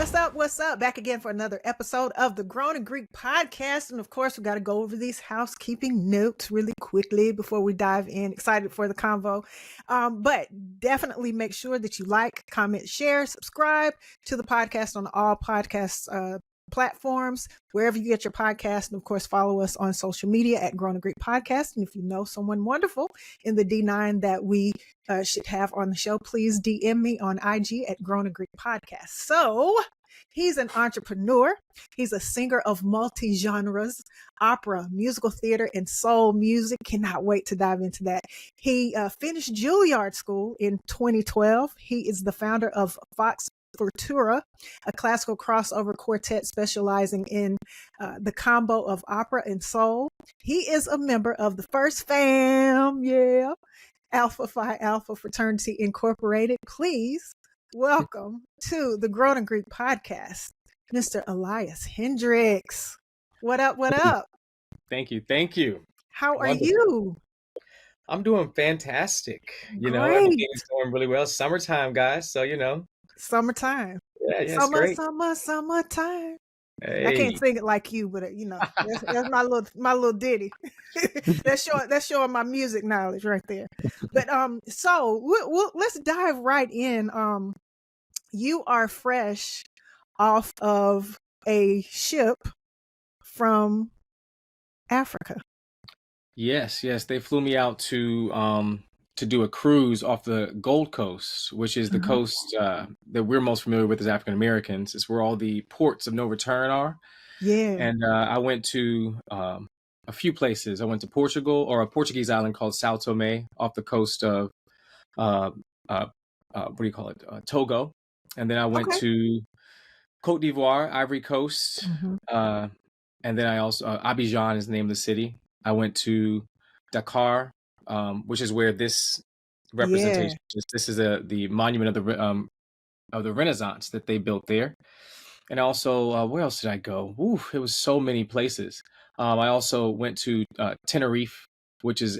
What's up? What's up? Back again for another episode of the Grown and Greek podcast. And of course, we got to go over these housekeeping notes really quickly before we dive in. Excited for the convo. But definitely make sure that you like, comment, share, subscribe to the podcast on all podcast platforms, wherever you get your podcast. And of course, follow us on social media at Grown and Greek Podcast. And if you know someone wonderful in the D9 that we should have on the show, please DM me on IG at Grown and Greek Podcast. So he's an entrepreneur. He's a singer of multi-genres, opera, musical theater, and soul music. Cannot wait to dive into that. He finished Juilliard School in 2012. He is the founder of Vox Futura, a classical crossover quartet specializing in the combo of opera and soul. He is a member of the First Fam, Alpha Phi Alpha Fraternity Incorporated. Please welcome to the Grown and Greek podcast, Mr. Elias Hendricks. What up? What up? Thank you. Thank you. How are you? I'm doing fantastic. Great. Everything's going really well. Summertime, guys. So, Summertime. Yeah, Summer, it's great. summertime. Hey. I can't sing it like you, but that's my little ditty. that's showing my music knowledge right there. But so let's dive right in. You are fresh off of a ship from Africa. Yes. They flew me out to do a cruise off the Gold Coast, which is the coast that we're most familiar with as African Americans. It's where all the ports of no return are. Yeah. And I went to a few places. I went to Portugal, or a Portuguese island called Sao Tome, off the coast of Togo. And then I went to Cote d'Ivoire, Ivory Coast. And then I also Abidjan is the name of the city. I went to Dakar, which is where this representation is. This is the monument of the Renaissance that they built there. And also, where else did I go? It was so many places. I also went to Tenerife, which is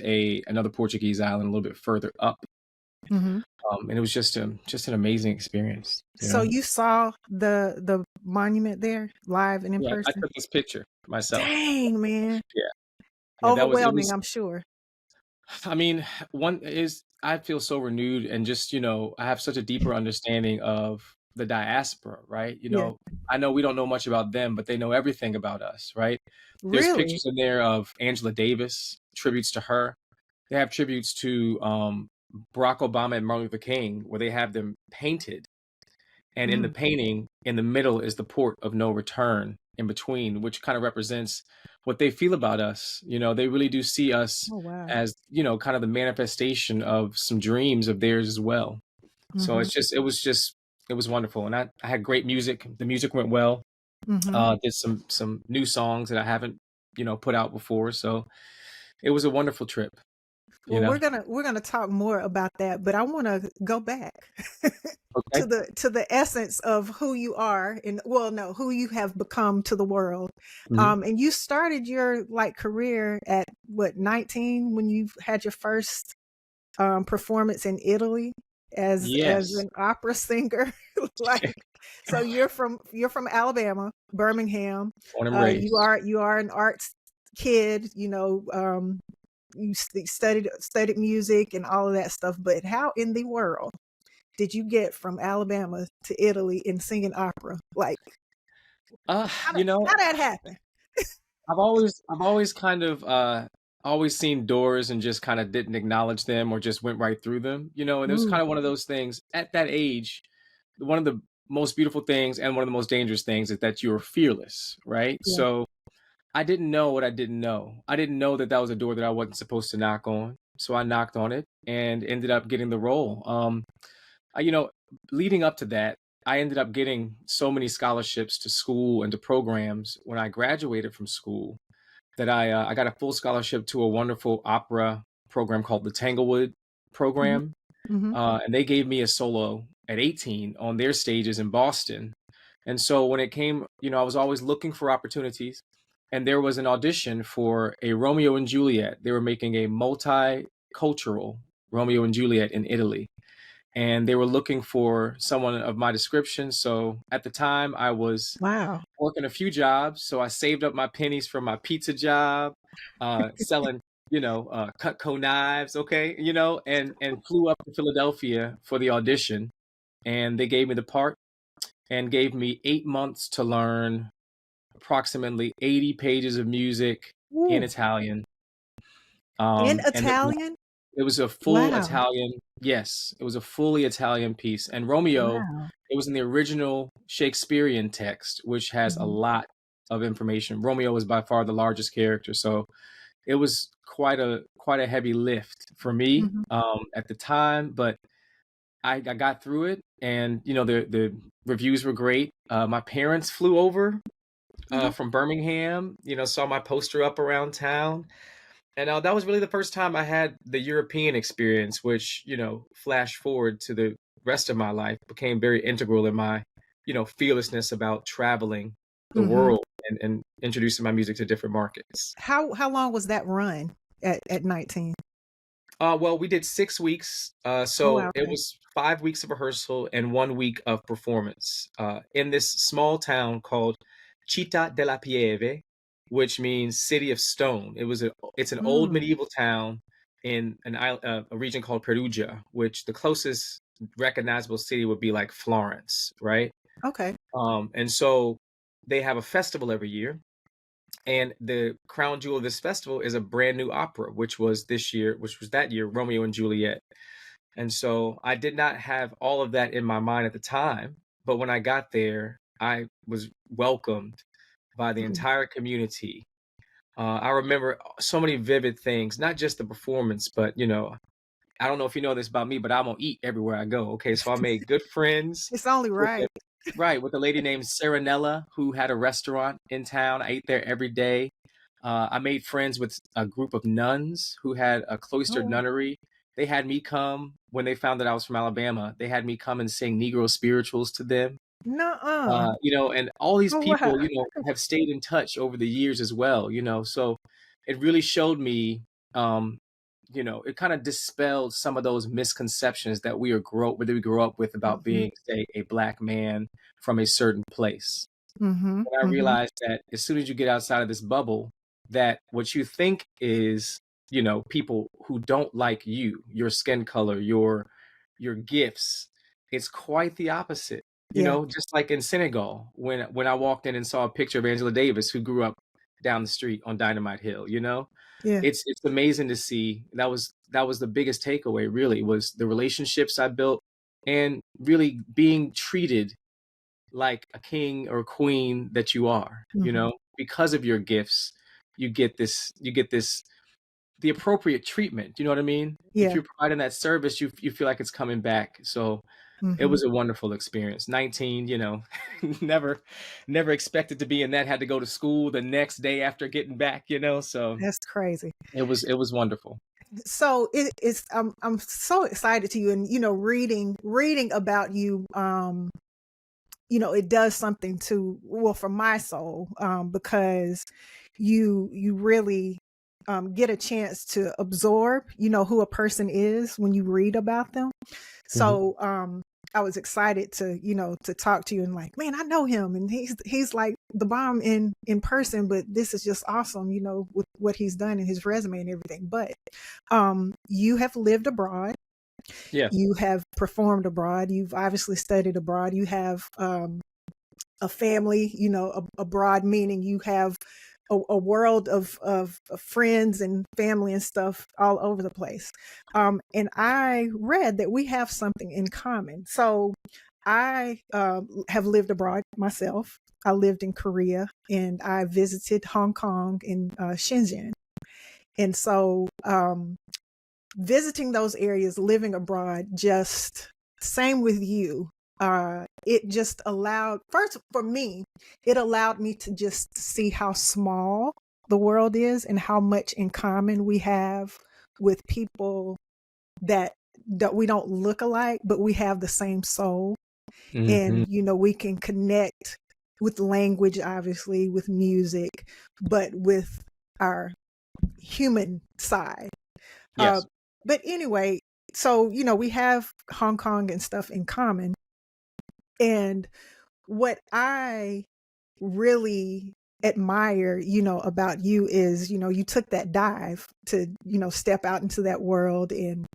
another Portuguese island a little bit further up. And it was just an amazing experience. So you saw the monument there live and in person? I took this picture myself. Dang, man. Yeah, overwhelming, I'm sure. I mean, I feel so renewed, and just, I have such a deeper understanding of the diaspora, right? I know we don't know much about them, but they know everything about us, right? There's Really? pictures in there of Angela Davis, tributes to her. They have tributes to Barack Obama and Martin Luther King, where they have them painted. And in the painting, in the middle is the port of no return in between, which kind of represents what they feel about us. They really do see us as, kind of the manifestation of some dreams of theirs as well. So it was wonderful. And I had great music. The music went well. Did some new songs that I haven't, put out before. So it was a wonderful trip. Well, we're gonna talk more about that, but I want to go back to the essence of who you are, and who you have become to the world. And you started your career at what, 19, when you had your first performance in Italy as an opera singer. So you're from Alabama, Birmingham. Born and raised. You are an arts kid. You studied music and all of that stuff, but how in the world did you get from Alabama to Italy and singing opera? How that happen? I've always kind of always seen doors and just kind of didn't acknowledge them, or just went right through them, and it was kind of one of those things at that age. One of the most beautiful things and one of the most dangerous things is that you're fearless, right? So I didn't know what I didn't know. I didn't know that was a door that I wasn't supposed to knock on. So I knocked on it and ended up getting the role. Leading up to that, I ended up getting so many scholarships to school and to programs when I graduated from school that I got a full scholarship to a wonderful opera program called the Tanglewood program. And they gave me a solo at 18 on their stages in Boston. And so when it came, I was always looking for opportunities. And there was an audition for a Romeo and Juliet. They were making a multicultural Romeo and Juliet in Italy. and they were looking for someone of my description. So at the time, I was Wow. working a few jobs. So I saved up my pennies from my pizza job, selling, Cutco knives, okay, and flew up to Philadelphia for the audition. And they gave me the part and gave me 8 months to learn approximately 80 pages of music in Ooh. Italian. In And Italian? it was a full Wow. Italian, yes, it was a fully Italian piece. And Romeo, Wow. it was in the original Shakespearean text, which has a Mhm. lot of information. Romeo was by far the largest character, so it was quite a heavy lift for me Mhm. at the time, but I got through it, and the reviews were great. My parents flew over Mhm. from Birmingham, saw my poster up around town. And that was really the first time I had the European experience, which, flash forward to the rest of my life, became very integral in my, fearlessness about traveling the Mhm. world and introducing my music to different markets. How long was that run at 19? Well, we did 6 weeks. Oh, So wow, it okay. was 5 weeks of rehearsal and 1 week of performance in this small town called Città della Pieve, which means city of stone. It's an old Mm, medieval town in a region called Perugia, which the closest recognizable city would be like Florence, right? okay. And so they have a festival every year, and the crown jewel of this festival is a brand new opera, which was that year, Romeo and Juliet. And so I did not have all of that in my mind at the time. But when I got there, I was welcomed by the Mm, entire community. I remember so many vivid things, not just the performance, but, I don't know if you know this about me, but I'm gonna eat everywhere I go. Okay. So I made good friends it's only with right. with a lady named Serenella who had a restaurant in town. I ate there every day. I made friends with a group of nuns who had a Oh, cloistered wow. nunnery. They had me come when they found that I was from Alabama. They had me come and sing Negro spirituals to them. Nuh-uh. And all these Oh, wow. people, have stayed in touch over the years as well. So it really showed me, um, it kind of dispelled some of those misconceptions that we grew up with about Mhm. being, say, a black man from a certain place. Mhm. And I Mhm. realized that as soon as you get outside of this bubble, that what you think is, people who don't like you, your skin color, your gifts, it's quite the opposite. Yeah. Just like in Senegal, when I walked in and saw a picture of Angela Davis, who grew up down the street on Dynamite Hill, Yeah. it's amazing to see. That was the biggest takeaway, really, was the relationships I built and really being treated like a king or queen that you are, Mhm. because of your gifts. You get this the appropriate treatment. You know what I mean? If Yeah. you're providing that service, you feel like it's coming back. So it Mhm. was a wonderful experience. 19, never expected to be in that. Had to go to school the next day after getting back, so That's crazy. it was wonderful. So it's I'm so excited to you, and reading about you, it does something to, well, for my soul, because you really get a chance to absorb, who a person is when you read about them. Mhm. So I was excited to, to talk to you, and like, man, I know him, and he's like the bomb in person, but this is just awesome, with what he's done in his resume and everything. But you have lived abroad, Yeah. you have performed abroad, you've obviously studied abroad, you have a family, abroad, meaning you have a world of friends and family and stuff all over the place. And I read that we have something in common. So I have lived abroad myself. I lived in Korea, and I visited Hong Kong and Shenzhen. And so visiting those areas, living abroad, just same with you. It just allowed, first for me, it allowed me to just see how small the world is and how much in common we have with people that we don't look alike, but we have the same soul. Hmm. And, we can connect with language, obviously, with music, but with our human side. Uh, Yes. but anyway, so, we have Hong Kong and stuff in common. And what I really admire, about you is, you took that dive to, step out into that world and,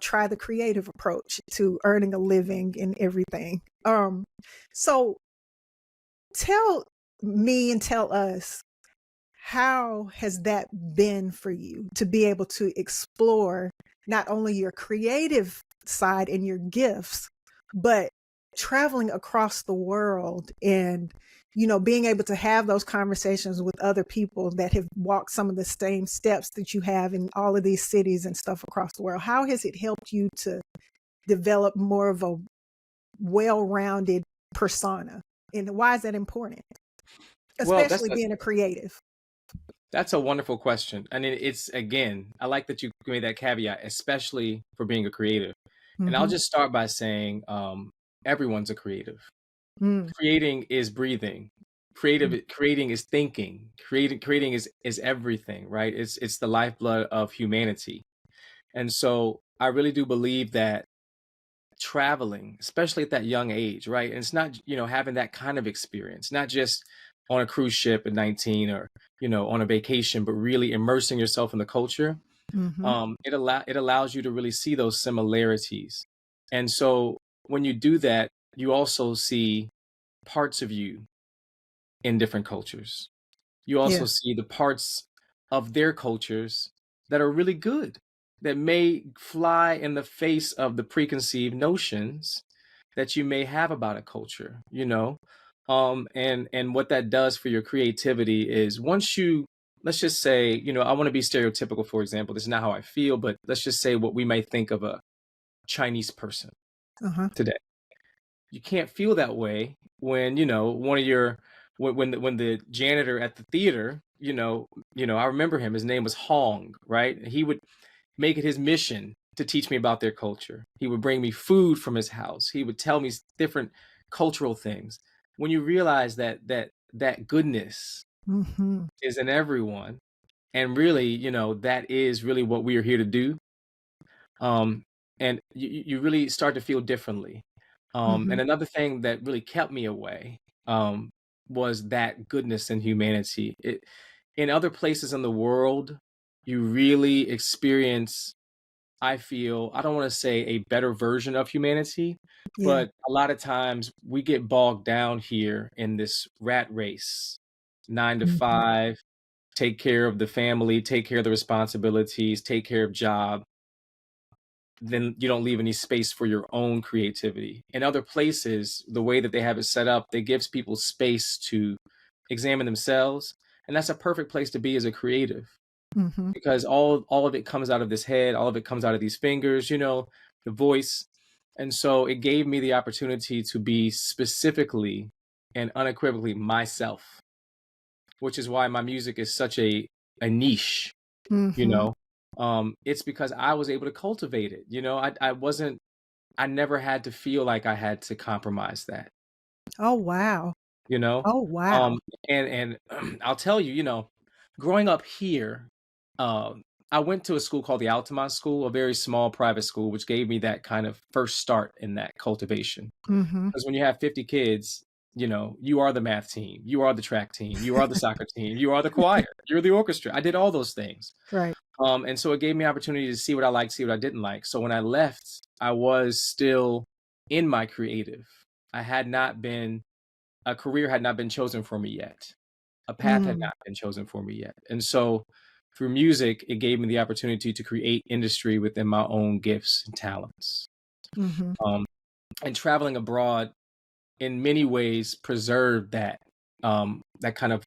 try the creative approach to earning a living and everything. So tell me and tell us, how has that been for you to be able to explore not only your creative side and your gifts, but traveling across the world and, being able to have those conversations with other people that have walked some of the same steps that you have in all of these cities and stuff across the world? How has it helped you to develop more of a well-rounded persona? And why is that important? Well, Especially being a creative. that's a wonderful question. And it's, again, I like that you made that caveat, especially for being a creative. And I'll Mhm. just start by saying, everyone's a creative. Mm. Creating is breathing. Mm. Creating is thinking. Creating is everything, right? It's the lifeblood of humanity. And so I really do believe that traveling, especially at that young age, right? And it's not, having that kind of experience, not just on a cruise ship at 19 or, on a vacation, but really immersing yourself in the culture. Mhm. It allows you to really see those similarities. And so when you do that, you also see parts of you in different cultures. You Yeah. also see the parts of their cultures that are really good, that may fly in the face of the preconceived notions that you may have about a culture, and what that does for your creativity is, once you, let's just say, I want to be stereotypical, for example, this is not how I feel, but let's just say what we might think of a Chinese person Uh-huh. today. You can't feel that way when, one of your, when the janitor at the theater, I remember him, his name was Hong, right? He would make it his mission to teach me about their culture. He would bring me food from his house. He would tell me different cultural things. When you realize that goodness Mhm. is in everyone, and really, that is really what we are here to do. Um, and you really start to feel differently. And Mhm. another thing that really kept me away, was that goodness and humanity. In other places in the world, you really experience, I feel, I don't want to say a better version of humanity, Yeah. but a lot of times we get bogged down here in this rat race, nine to Mhm. five, take care of the family, take care of the responsibilities, take care of job. Then you don't leave any space for your own creativity. In other places, the way that they have it set up, it gives people space to examine themselves. And that's a perfect place to be as a creative, Mhm. because all of it comes out of this head, all of it comes out of these fingers, the voice. And so it gave me the opportunity to be specifically and unequivocally myself, which is why my music is such a niche, you Mhm. know. It's because I was able to cultivate it. I never had to feel like I had to compromise that, Oh, wow. you know? Oh, wow. Um, and I'll tell you, growing up here, I went to a school called the Altamont School, a very small private school, which gave me that kind of first start in that cultivation. Mhm. Because when you have 50 kids, you are the math team, you are the track team, you are the soccer team, you are the choir, you're the orchestra. I did all those things. Right. And so it gave me opportunity to see what I liked, see what I didn't like. So when I left, I was still in my creative. I had not been, a career had not been chosen for me yet. A path had Mm. not been chosen for me yet. And so through music, it gave me the opportunity to create industry within my own gifts and talents. Mhm. Um, and traveling abroad in many ways preserved that kind of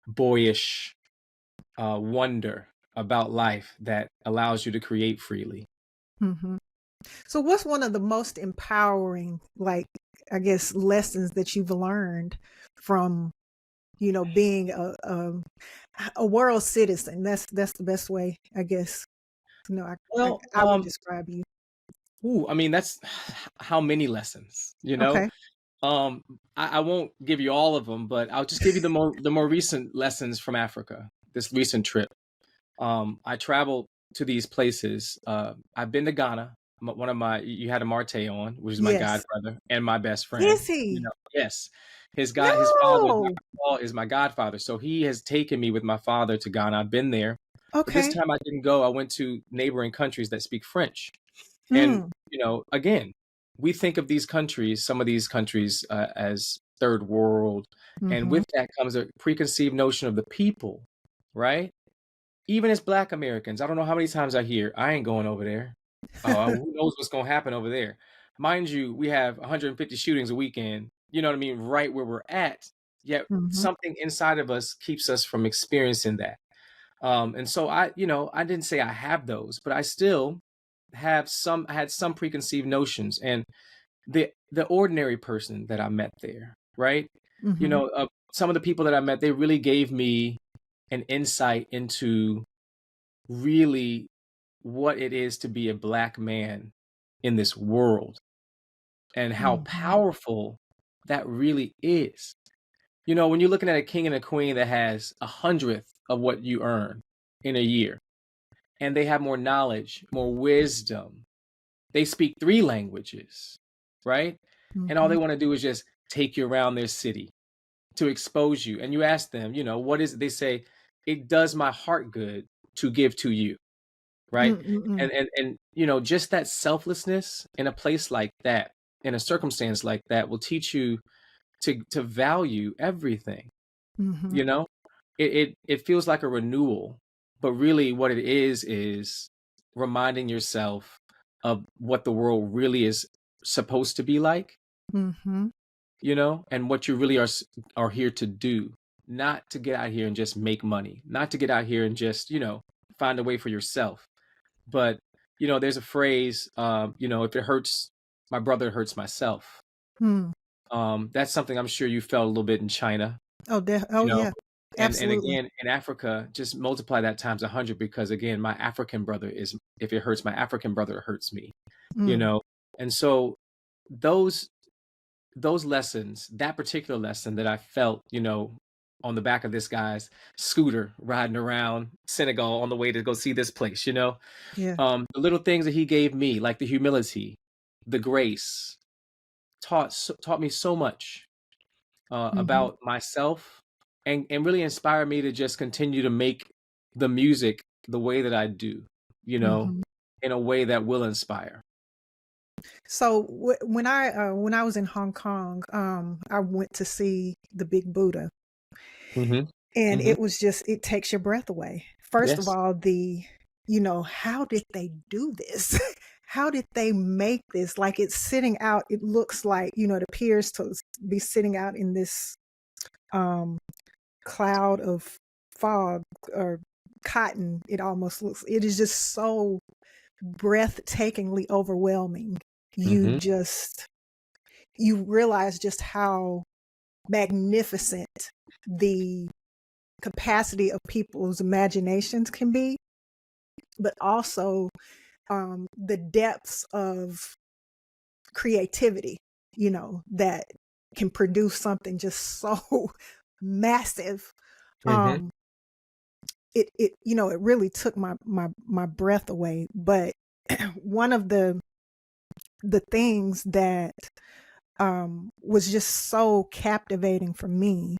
boyish wonder about life that allows you to create freely. Mhm. So what's one of the most empowering, like, I guess, lessons that you've learned from, being a world citizen? That's the best way, I guess. Well, I would describe you. I mean, that's how many lessons, you know? Okay. Um, I won't give you all of them, but I'll just give you the more recent lessons from Africa. This recent trip, I traveled to these places. I've been to Ghana. One of my, you had a Marte on, which is my Yes. godbrother and my best friend. Is he? Yes, his father No. is my godfather, so he has taken me with my father to Ghana. I've been there, but this Okay. time I didn't go. I went to neighboring countries that speak French, and Mm. again, we think of these countries, some of these countries, as third world, and Mm-hmm. with that comes a preconceived notion of the people, right? Even as Black Americans, I don't know how many times I hear, I ain't going over there. Oh, who knows what's going to happen over there? Mind you, we have 150 shootings a weekend, you know what I mean, right where we're at. Yet Mm-hmm. something inside of us keeps us from experiencing that. And so I didn't say I have those, but I still I had some preconceived notions. And the ordinary person that I met there, right? Mm-hmm. Some of the people that I met, they really gave me an insight into really what it is to be a Black man in this world and how Mm-hmm. powerful that really is. When you're looking at a king and a queen that has 100th of what you earn in a year, and they have more knowledge, more wisdom, they speak 3 languages, right? And all Mm-hmm. they want to do is just take you around their city to expose you. And you ask them, what is it? They say, it does my heart good to give to you, right? Mm-mm. And just that selflessness in a place like that, in a circumstance like that, will teach you to value everything. Mm-hmm. you know it feels like a renewal, but really what it is reminding yourself of what the world really is supposed to be like, Mm-hmm. and what you really are here to do, not to get out here and just make money, not to get out here and just find a way for yourself. But there's a phrase, if it hurts my brother, it hurts myself. Mm. That's something I'm sure you felt a little bit in China, Oh you know yeah. and Absolutely. again in Africa, just multiply that times 100, because again, my African brother is, if it hurts my African brother, it hurts me. you Mm. know and so those those lessons, that particular lesson that I felt, on the back of this guy's scooter riding around Senegal on the way to go see this place, Yeah. the little things that he gave me, like the humility, the grace, taught me so much Mm-hmm. about myself, and really inspired me to just continue to make the music the way that I do, you know, Mm-hmm. in a way that will inspire. So when I was in Hong Kong, I went to see the Big Buddha, Hmm. and Hmm. it was just, it takes your breath away. First of Yes. all, how did they do this? How did they make this? Like, it's sitting out. It looks like, it appears to be sitting out in this um cloud of fog or cotton. It almost looks. It is just so breathtakingly overwhelming. You Hmm. just you realize just how magnificent the capacity of people's imaginations can be, but also the depths of creativity, that can produce something just so massive. Hmm. Um, it really took my breath away. But one of the things that was just so captivating for me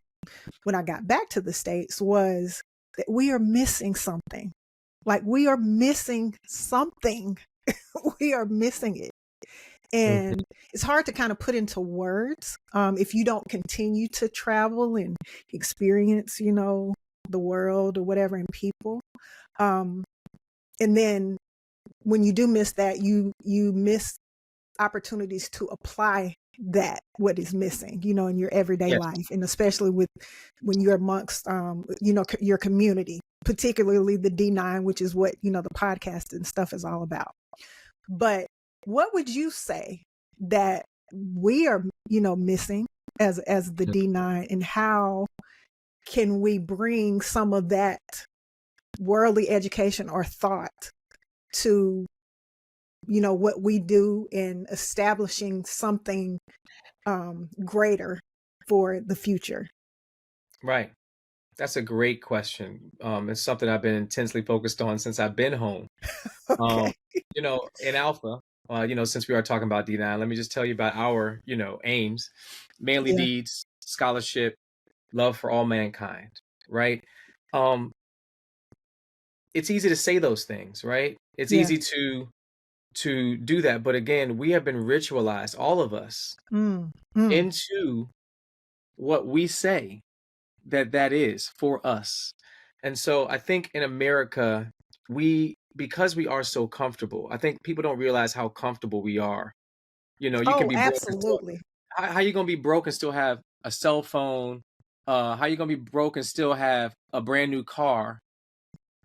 when I got back to the States was that we are missing something. Like, we are missing something. We are missing it. Hmm. And it's hard to kind of put into words if you don't continue to travel and experience, the world or whatever, and people. Um, and then when you do miss that, you miss opportunities to apply that, what is missing, in your everyday Yes. life, and especially when you're amongst your community, particularly the D9, which is what the podcast and stuff is all about. But what would you say that we are missing as the D9, and how can we bring some of that worldly education or thought to what we do in establishing something greater for the future? Right. That's a great question. It's something I've been intensely focused on since I've been home. Um, Okay. in Alpha, since we are talking about D9, let me just tell you about our, aims: manly Yeah. deeds, scholarship, love for all mankind, right? Um, it's easy to say those things, right? It's Yeah. easy to do that, but again, we have been ritualized, all of us, Mm. Mm. into what we say that is for us. And so I think in America, because we are so comfortable, I think people don't realize how comfortable we are. You can Oh, be broke and still, absolutely. how you gonna be broke and still have a cell phone? How you gonna be broke and still have a brand new car?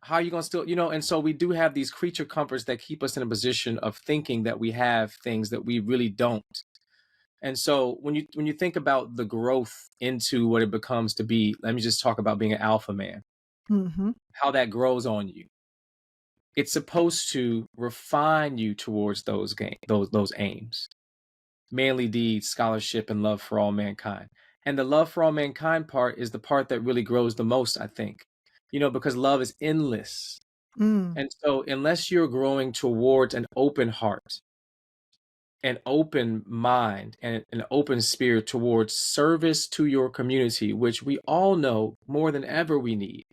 How are you gonna still, and so we do have these creature comforts that keep us in a position of thinking that we have things that we really don't. And so when you think about the growth into what it becomes to be, let me just talk about being an alpha man, Mm-hmm. how that grows on you. It's supposed to refine you towards those aims: manly deeds, scholarship, and love for all mankind. And the love for all mankind part is the part that really grows the most, I think. Because love is endless. Mm. And so unless you're growing towards an open heart, an open mind, and an open spirit towards service to your community, which we all know more than ever we need,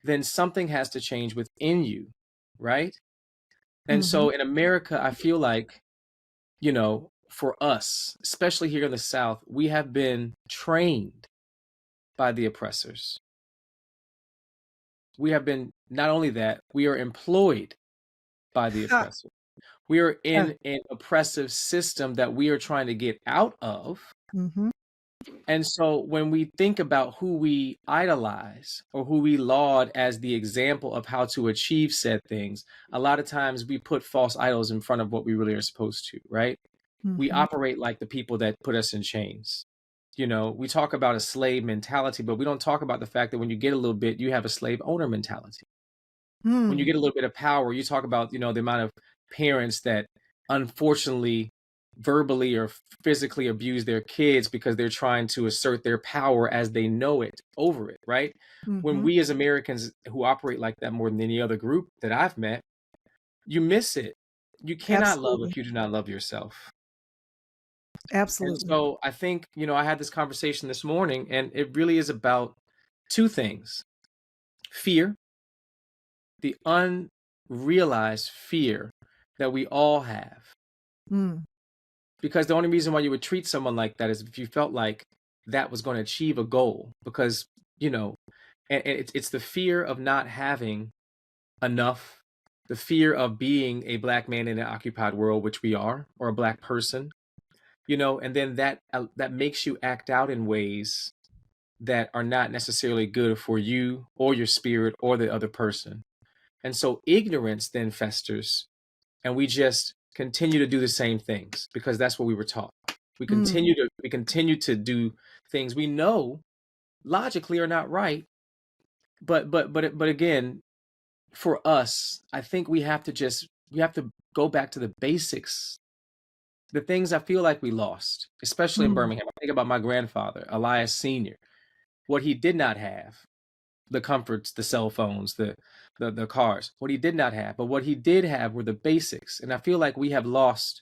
then something has to change within you, right? And Mm-hmm. so in America, I feel like, for us, especially here in the South, we have been trained by the oppressors. We have been, not only that, we are employed by the Ha. oppressor. We are Yeah. in an oppressive system that we are trying to get out of. Mm-hmm. And so when we think about who we idolize or who we laud as the example of how to achieve said things, a lot of times we put false idols in front of what we really are supposed to, right? We Mm-hmm. operate like the people that put us in chains. We talk about a slave mentality, but we don't talk about the fact that when you get a little bit, you have a slave owner mentality. When you Mm. get a little bit of power, you talk about, the amount of parents that unfortunately verbally or physically abuse their kids because they're trying to assert their power as they know it over it, right? When Mm-hmm. we as Americans who operate like that more than any other group that I've met, you miss it. You cannot love Absolutely. if you do not love yourself. And Absolutely. so I think, I had this conversation this morning, and it really is about two things: fear, the unrealized fear that we all have. Mm. Because the only reason why you would treat someone like that is if you felt like that was going to achieve a goal. Because, you know, and it's the fear of not having enough, the fear of being a black man in an occupied world, which we are, or a black person, and then that makes you act out in ways that are not necessarily good for you or your spirit or the other person. And so ignorance then festers, and we just continue to do the same things because that's what we were taught. We Mm. continue to do things we know logically are not right, but again, for us, I think we have to go back to the basics, the things I feel like we lost, especially in Mm. Birmingham. I think about my grandfather, Elias Senior, what he did not have: the comforts, the cell phones, the cars. What he did not have, but what he did have were the basics. And I feel like we have lost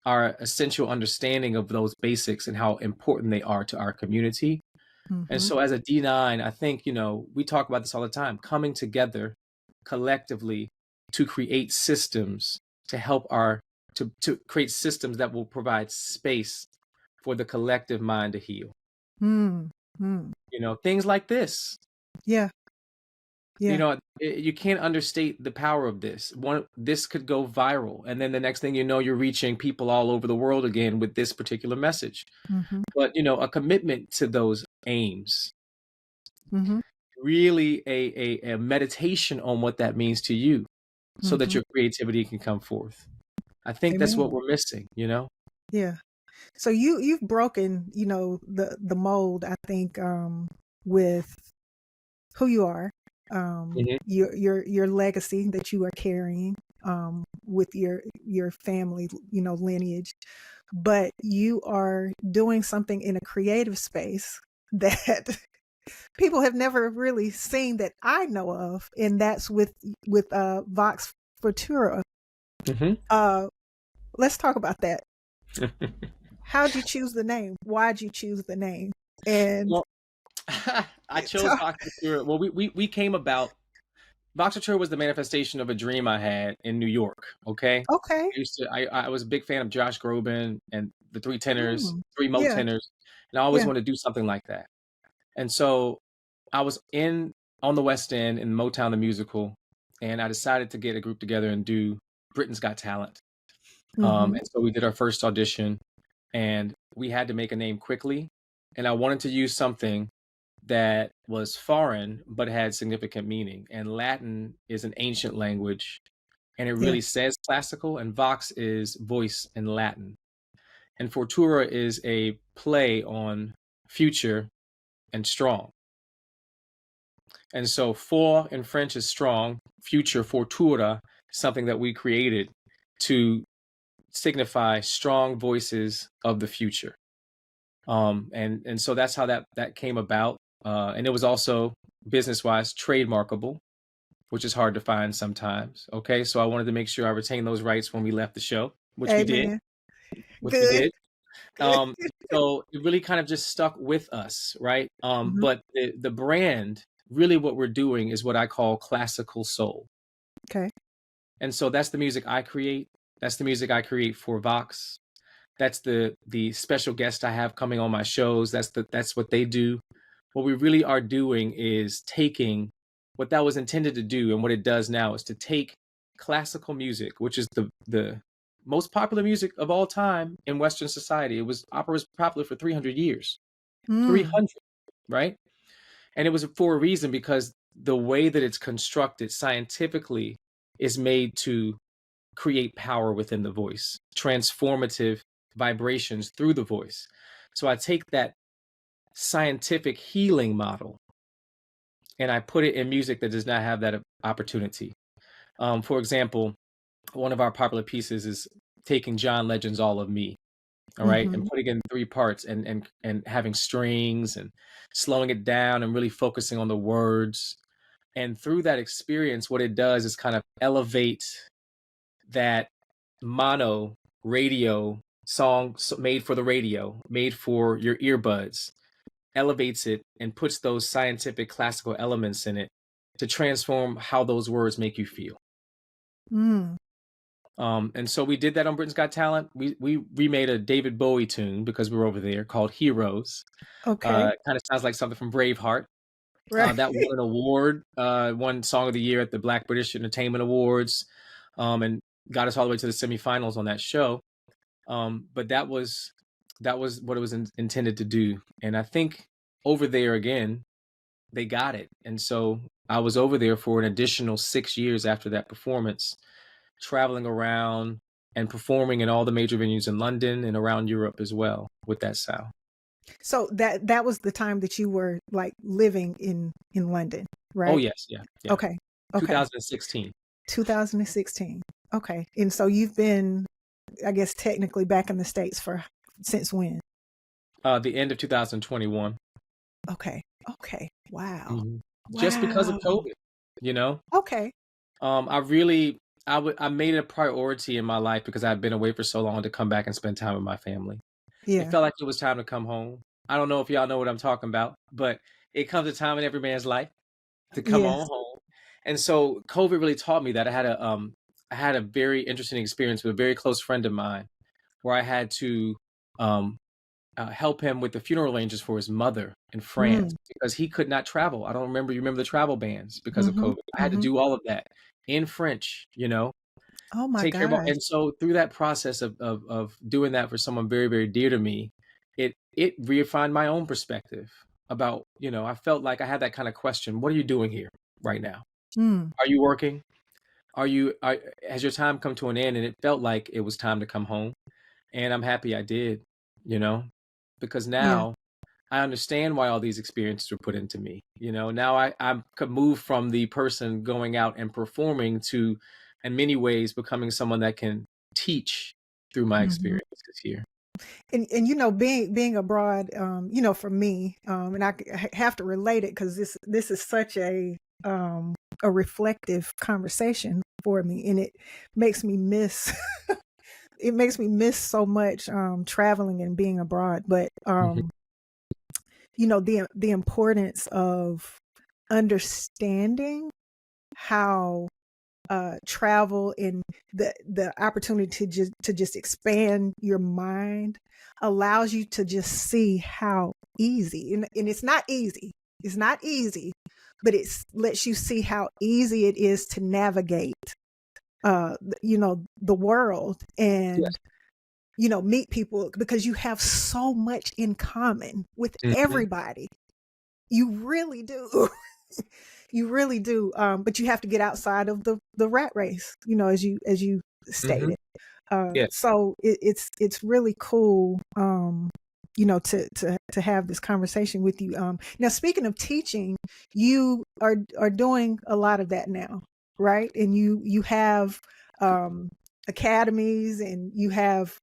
our essential understanding of those basics and how important they are to our community. And Mm-hmm. so as a D9, I think, we talk about this all the time: coming together collectively to create systems to help to create systems that will provide space for the collective mind to heal. Mm. Mm. Things like this. Yeah. Yeah. You can't understate the power of this. This could go viral, and then the next thing you know, you're reaching people all over the world again with this particular message. Mm-hmm. But a commitment to those aims, Mm-hmm. really a meditation on what that means to you, so that Mm-hmm. your creativity can come forth. I think that's what Amen. we're missing. Yeah. So you've broken, the mold, I think, with who you are, Mhm. your legacy that you are carrying, with your family, lineage, but you are doing something in a creative space that people have never really seen that I know of, and that's with Vox Futura. Hmm. Uh, let's talk about that. How'd you choose the name? Why'd you choose the name? And Well, I chose talk, Vox Futura. Well, we came about. Vox Futura was the manifestation of a dream I had in New York. Okay, okay. I was a big fan of Josh Groban and the Three Tenors, Mm, Three Mo yeah, Tenors, and I always yeah. wanted to do something like that. And so I was in on the West End in Motown the musical, and I decided to get a group together and do Britain's Got Talent. Mm-hmm. And so we did our first audition, and we had to make a name quickly. And I wanted to use something that was foreign but had significant meaning. And Latin is an ancient language, and it Yeah. really says classical. And Vox is voice in Latin, and Fortura is a play on future and strong. And so for in French is strong, future fortura, something that we created to signify strong voices of the future. And so that's how that came about. And it was also business wise trademarkable, which is hard to find sometimes. Okay, so I wanted to make sure I retained those rights when we left the show, which we did, Amen. which we Good. did. Good. So it really kind of just stuck with us, right? Hmm. But the brand, really what we're doing is what I call classical soul. Okay. And so that's the music I create. That's the music I create for Vox. That's the special guest I have coming on my shows. That's what they do. What we really are doing is taking what that was intended to do, and what it does now is to take classical music, which is the most popular music of all time in Western society. Opera was popular for 300 years. Mm. 300, right? And it was for a reason, because the way that it's constructed scientifically is made to create power within the voice, transformative vibrations through the voice. So I take that scientific healing model and I put it in music that does not have that opportunity. For example, one of our popular pieces is taking John Legend's All of Me, all right, and Mm-hmm. putting it in three parts, and having strings and slowing it down and really focusing on the words. And through that experience, what it does is kind of elevate that mono radio song, made for the radio, made for your earbuds, elevates it and puts those scientific classical elements in it to transform how those words make you feel. Mm. And so we did that on Britain's Got Talent. We remade a David Bowie tune because we were over there, called Heroes. Okay. Kind of sounds like something from Braveheart. Right. That won an award, won Song of the Year at the Black British Entertainment Awards, and got us all the way to the semifinals on that show. But that was what it was intended to do. And I think over there again, they got it. And so I was over there for an additional 6 years after that performance, traveling around and performing in all the major venues in London and around Europe as well with that sound. So that was the time that you were like living in London, Oh right? yes, yeah, yeah. Okay. Okay. 2016. 2016. Okay. And so you've been, I guess, technically back in the States for since when? The end of 2021. Okay. Okay. Wow. Mhm. Just because of Wow. COVID, you know. Okay. I really, I made it a priority in my life because I've been away for so long to come back and spend time with my family. It Yeah. felt like it was time to come home. I don't know if y'all know what I'm talking about, but it comes a time in every man's life to come on Yes. home. And so COVID really taught me that. I had a very interesting experience with a very close friend of mine, where I had to um, help him with the funeral arrangements for his mother in France Mm. because he could not travel. I don't remember. You remember the travel bans because of Mm-hmm. COVID? I had to Mm-hmm. do all of that in French. Oh my Take care of all. gosh. And so through that process of doing that for someone very, very dear to me, it refined my own perspective about, I felt like I had that kind of question. What are you doing here right now? Mm. Are you working? Has your time come to an end? And it felt like it was time to come home. And I'm happy I did, you know, because Yeah. now I understand why all these experiences were put into me. Now I could move from the person going out and performing to, in many ways, becoming someone that can teach through my Mm-hmm. experiences here. And being abroad, for me, and I have to relate it because this is such a reflective conversation for me, and it makes me miss it makes me miss so much traveling and being abroad. But Mhm. the importance of understanding how travel and the opportunity to just expand your mind allows you to just see how easy, and it's not easy, but it lets you see how easy it is to navigate the world, Yes. and meet people, because you have so much in common with Mhm. everybody. You really do. You really do. But you have to get outside of the rat race, as you Mhm. stated. Yeah. So it's really cool, to have this conversation with you. Now, speaking of teaching, you are doing a lot of that now, right? And you have um, academies, and you have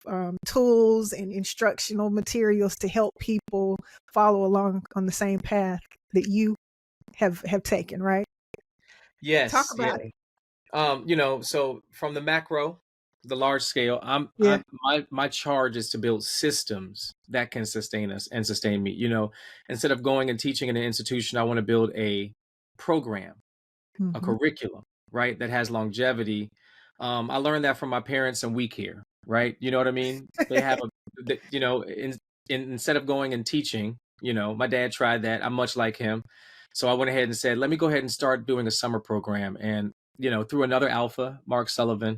tools and instructional materials to help people follow along on the same path that you have taken, right? Talk Yes. Yeah. about it. So from the macro, the large scale, Yeah. my charge is to build systems that can sustain us and sustain me. Instead of going and teaching in an institution, I want to build a program, a Hmm. curriculum, right, that has longevity. I learned that from my parents, and we care, right? You know what I mean? They have instead of going and teaching, my dad tried that. I'm much like him. So I went ahead and said, let me go ahead and start doing a summer program. And, through another alpha, Mark Sullivan,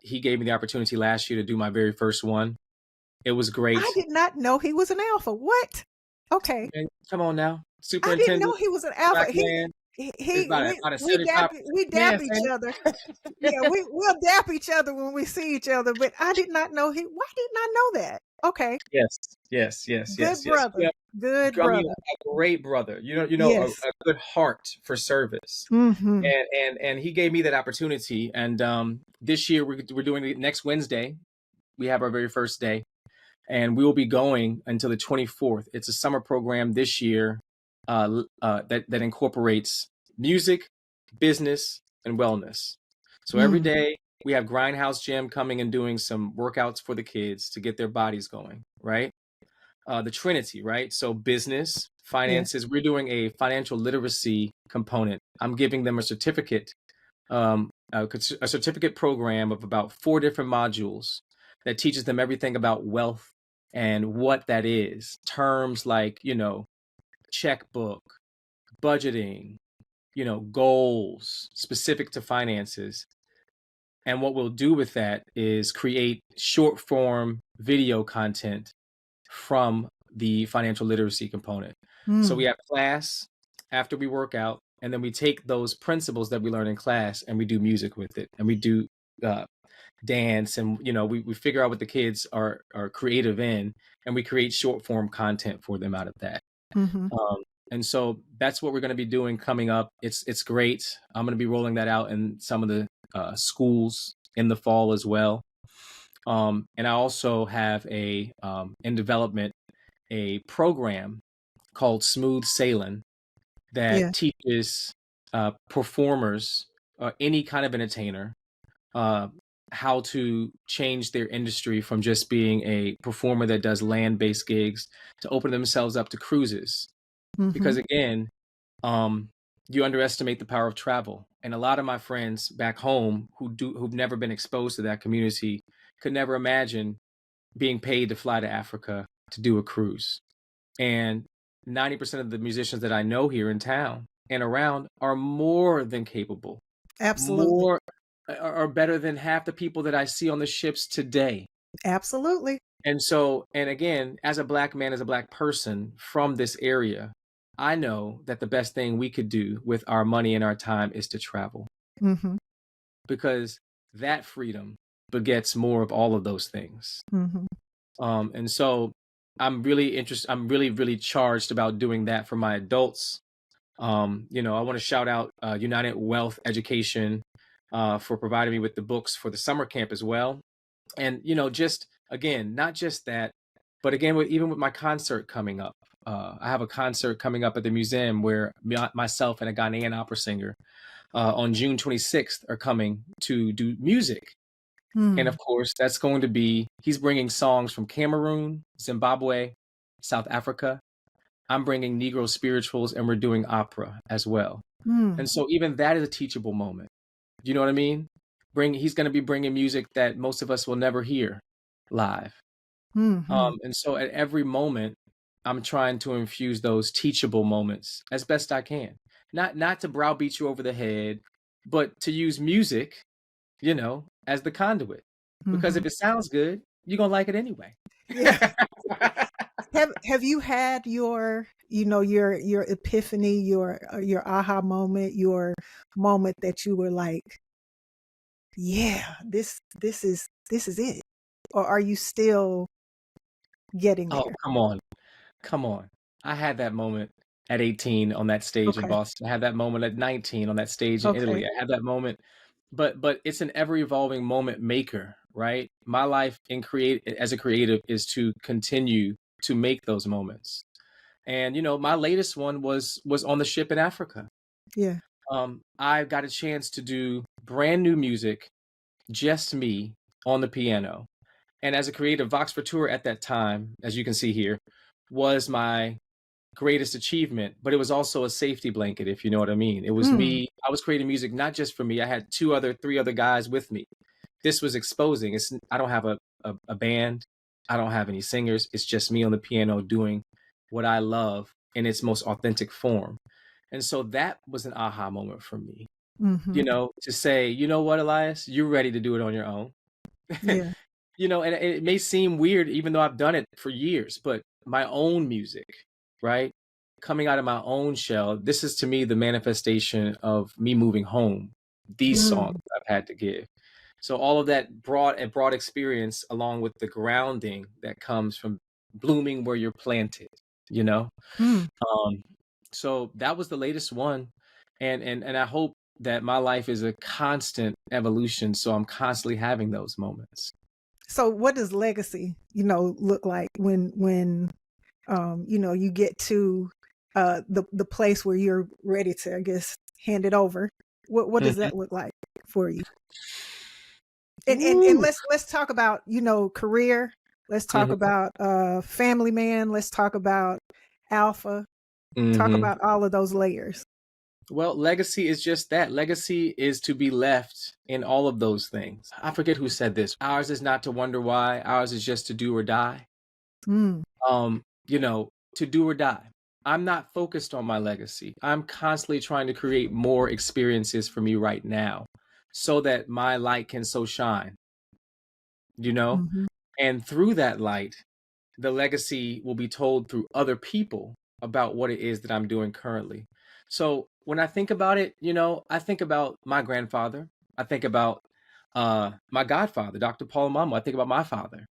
he gave me the opportunity last year to do my very first one. It was I great. did not know he was an alpha. What? Okay. Man, come on now. I didn't know Superintendent, he was an alpha. black man, is about a, about a We dap 75% we man, dap each fam. other. Yeah, we'll dap each other when we see each other, but I did not know he why didn't I know that? Okay. Yes, yes, yes, Good yes, yes. brother. Good I mean, brother. a great brother. Yes. A good heart for service. Mm-hmm. And he gave me that opportunity. And this year we're doing it next Wednesday. We have our very first day, and we will be going until the 24th. It's a summer program this year that incorporates music, business, and wellness. So every Mm. day we have Grindhouse Gym coming and doing some workouts for the kids to get their bodies going, right? The Trinity, right? So business, Yeah. finances, we're doing a financial literacy component. I'm giving them a certificate, a certificate program of about 4 different modules that teaches them everything about wealth and what that is. Terms like, checkbook, budgeting, goals specific to finances. And what we'll do with that is create short form video content from the financial literacy component. So we Mm. have class after we work out, and then we take those principles that we learn in class and we do music with it, and we do uh, dance, and we figure out what the kids are creative in, and we create short form content for them out of that. Mm-hmm. Um, and so that's what we're going to be doing coming up. It's great. I'm going to be rolling that out in some of the schools in the fall as well. And I also have in development a program called Smooth Sailing that Yeah. teaches performers, any kind of entertainer, uh, how to change their industry from just being a performer that does land-based gigs to open themselves up to cruises. Mm-hmm. Because again, um, you underestimate the power of travel. And a lot of my friends back home who've never been exposed to that community could never imagine being paid to fly to Africa to do a cruise. And 90% of the musicians that I know here in town and around are more than capable, Absolutely. more are better than half the people that I see on the ships today. Absolutely. And so, and again, as a black man, as a black person from this area, I know that the best thing we could do with our money and our time is to travel, Mm-hmm. because that freedom begets more of all of those things. Mm-hmm. And so I'm really interested. I'm really, really charged about doing that for my adults. I want to shout out United Wealth Education for providing me with the books for the summer camp as well. And, just again, not just that, but again, even with my concert coming up, I have a concert coming up at the museum where myself and a Ghanaian opera singer on June 26th are coming to do music. And Mm, of course, that's going to be, he's bringing songs from Cameroon, Zimbabwe, South Africa. I'm bringing Negro spirituals, and we're doing opera as well. mm, And so even that is a teachable moment. You know what I mean? He's going to be bringing music that most of us will never hear live. mhm. And so at every moment, I'm trying to infuse those teachable moments as best I can. Not to browbeat you over the head, but to use music, as the conduit. Because Mhm. if it sounds good, you're gonna like it anyway. Yeah. Have you had your, your epiphany, your aha moment, your moment that you were like, yeah, this is it? Or are you still getting Oh, there? come on. Come on. I had that moment at 18 on that stage in Okay. Boston. I had that moment at 19 on that stage in Okay. Italy. I had that moment, but it's an ever evolving moment maker, right? My life as a creative is to continue to make those moments. And my latest one was on the ship in Africa. Yeah. I got a chance to do brand new music, just me on the piano. And as a creative, Vox Futura at that time, as you can see here, was my greatest achievement, but it was also a safety blanket, if you know what I mean. It was Mm, me. I was creating music not just for me. I had three other guys with me. This was exposing. I don't have a band. I don't have any singers. It's just me on the piano doing what I love in its most authentic form. And so that was an aha moment for me, mhm. to say, you know what, Elias, you're ready to do it on your own. Yeah. And it may seem weird, even though I've done it for years, but my own music, right? Coming out of my own shell, this is to me the manifestation of me moving home, these songs Mm, I've had to give. So all of that broad experience, along with the grounding that comes from blooming where you're planted, you know? mm. Um, so that was the latest one. And I hope that my life is a constant evolution. So I'm constantly having those moments. So what does legacy, look like when you get to the place where you're ready to, I guess, hand it over? What does Mhm. that look like for you? And Ooh. let's talk about, career. Let's talk Mhm. about family man. Let's talk about alpha. Talk Mhm. about all of those layers. Well, legacy is just that. Legacy is to be left in all of those things. I forget who said this. Ours is not to wonder why. Ours is just to do or die. Mm, To do or die. I'm not focused on my legacy. I'm constantly trying to create more experiences for me right now so that my light can so shine, you know? mhm, And through that light, the legacy will be told through other people about what it is that I'm doing currently. So when I think about it, I think about my grandfather. I think about my godfather, Dr. Paul Mamo. I think about my father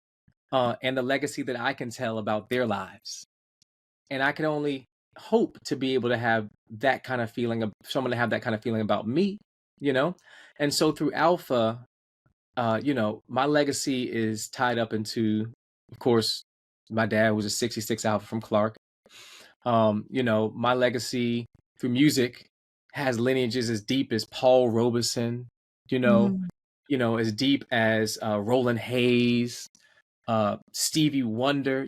and the legacy that I can tell about their lives. And I can only hope to be able to have that kind of feeling of someone to have that kind of feeling about me, you know? And so through Alpha, my legacy is tied up into, of course, my dad was a 66 Alpha from Clark. My legacy through music has lineages as deep as Paul Robeson, you know, mm, as deep as Roland Hayes, Stevie Wonder,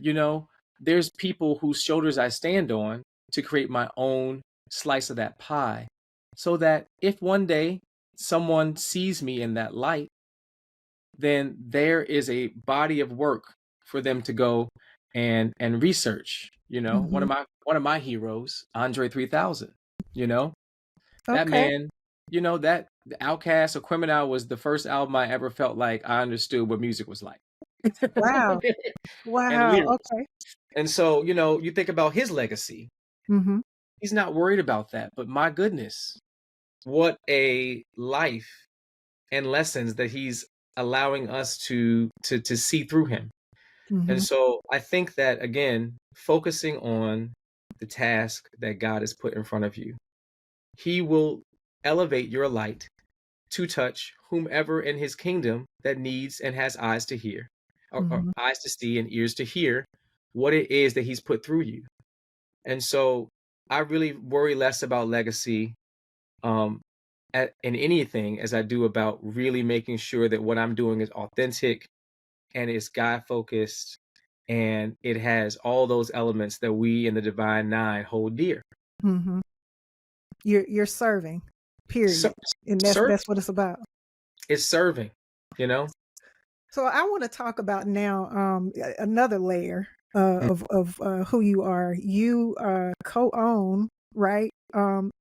there's people whose shoulders I stand on to create my own slice of that pie. So that if one day someone sees me in that light, then there is a body of work for them to go and research. One mhm. of my heroes, Andre 3000. You know that Okay. man. That the Outcast or Criminal was the first album I ever felt like I understood what music was like, Wow. and Wow. lyrics. Okay. And so you think about his legacy. Mhm, He's not worried about that, but my goodness, what a life and lessons that he's allowing us to see through him. And mhm, so I think that, again, focusing on the task that God has put in front of you, he will elevate your light to touch whomever in his kingdom that needs and has eyes to hear, or Mhm. eyes to see and ears to hear what it is that he's put through you. And so I really worry less about legacy um, in anything as I do about really making sure that what I'm doing is authentic and it's God focused and it has all those elements that we in the Divine Nine hold dear. Mhm. You're serving, So, period, and serving that's what it's about. is serving, you know? So I want to talk about now another layer Mm. of who you are. You co-own, right?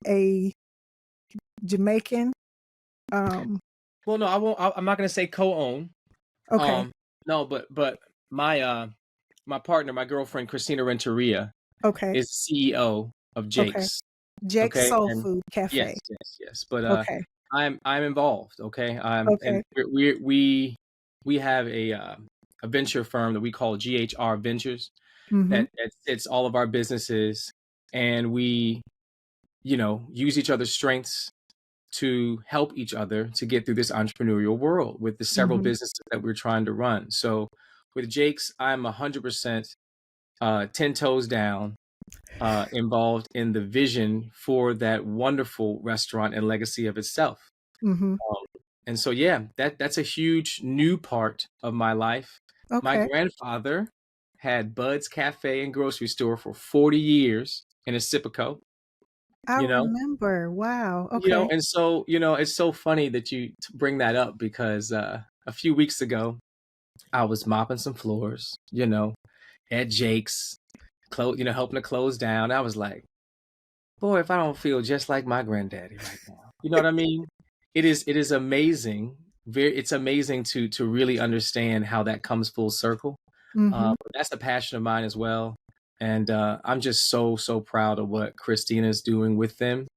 A Jamaican. Um, Well, no, I won't. I'm not going to say co-own. okay, Um, no, but my my partner, my girlfriend Christina Renteria, okay, is CEO of okay. Jake's. Jake's Okay, Soul and Food yes, Cafe. yes, yes. But Okay, I'm involved. Okay, and okay. we have a venture firm that we call GHR Ventures Mm-hmm. that sits all of our businesses, and we use each other's strengths to help each other to get through this entrepreneurial world with the several Mm-hmm. businesses that we're trying to run. So with Jake's, I'm 100% 10 toes down involved in the vision for that wonderful restaurant and legacy of itself. Mm-hmm. Um, and so, yeah, that's a huge new part of my life. My Okay. grandfather had Bud's Cafe and Grocery Store for 40 years in Pacifico, I you know, remember. Wow. Okay. and so, it's so funny that you bring that up because a few weeks ago, I was mopping some floors, at Jake's, helping to close down. I was like, boy, if I don't feel just like my granddaddy right now. You know what I mean? It is amazing. It's amazing to really understand how that comes full circle. Mm-hmm. But that's a passion of mine as well. And I'm just so proud of what Christina's doing with them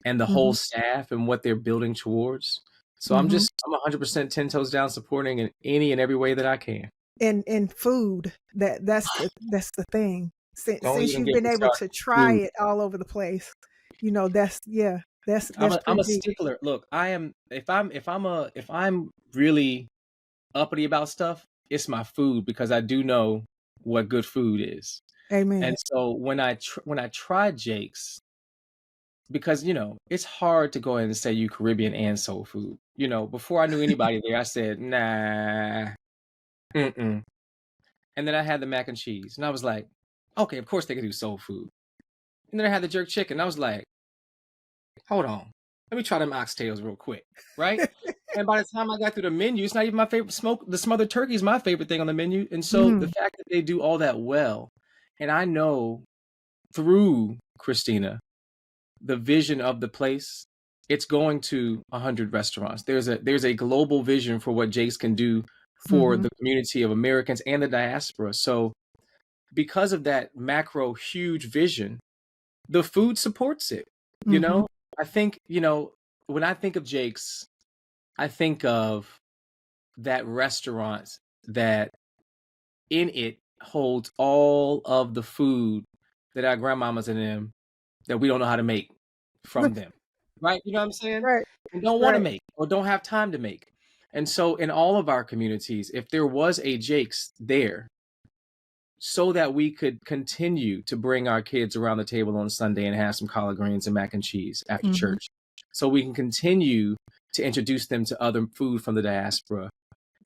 and the whole Mm-hmm. staff and what they're building towards. So Mm-hmm. I'm 100% 10 toes down supporting in any and every way that I can. And food, that's the thing. Don't Since even you've get been me able started to with try food. it all over the place, that's yeah, I'm that's a I'm pretty a deep. stickler. Look, I am if I'm really uppity about stuff, it's my food because I do know what good food is. And Amen. so when I tried Jake's, because it's hard to go in and say you Caribbean and soul food. Before I knew anybody there, I said nah, mm-mm. And then I had the mac and cheese, and I was like, okay, of course they can do soul food. And then I had the jerk chicken, and I was like, hold on, let me try them oxtails real quick, right? And by the time I got through the menu, it's not even my favorite. The smothered turkey is my favorite thing on the menu. And so the Mm-hmm. fact that they do all that well, and I know through Christina, the vision of the place, it's going to 100 restaurants. There's a global vision for what Jake's can do for Mm-hmm. the community of Americans and the diaspora. So because of that macro huge vision, the food supports it. You Mm-hmm. know, I think, when I think of Jake's, I think of that restaurant that in it holds all of the food that our grandmamas and them that we don't know how to make from them. Right? You know what I'm saying? Right. And don't want to Right. make or don't have time to make. And so in all of our communities, if there was a Jake's there, so that we could continue to bring our kids around the table on Sunday and have some collard greens and mac and cheese after Mm-hmm. church. So we can continue to introduce them to other food from the diaspora.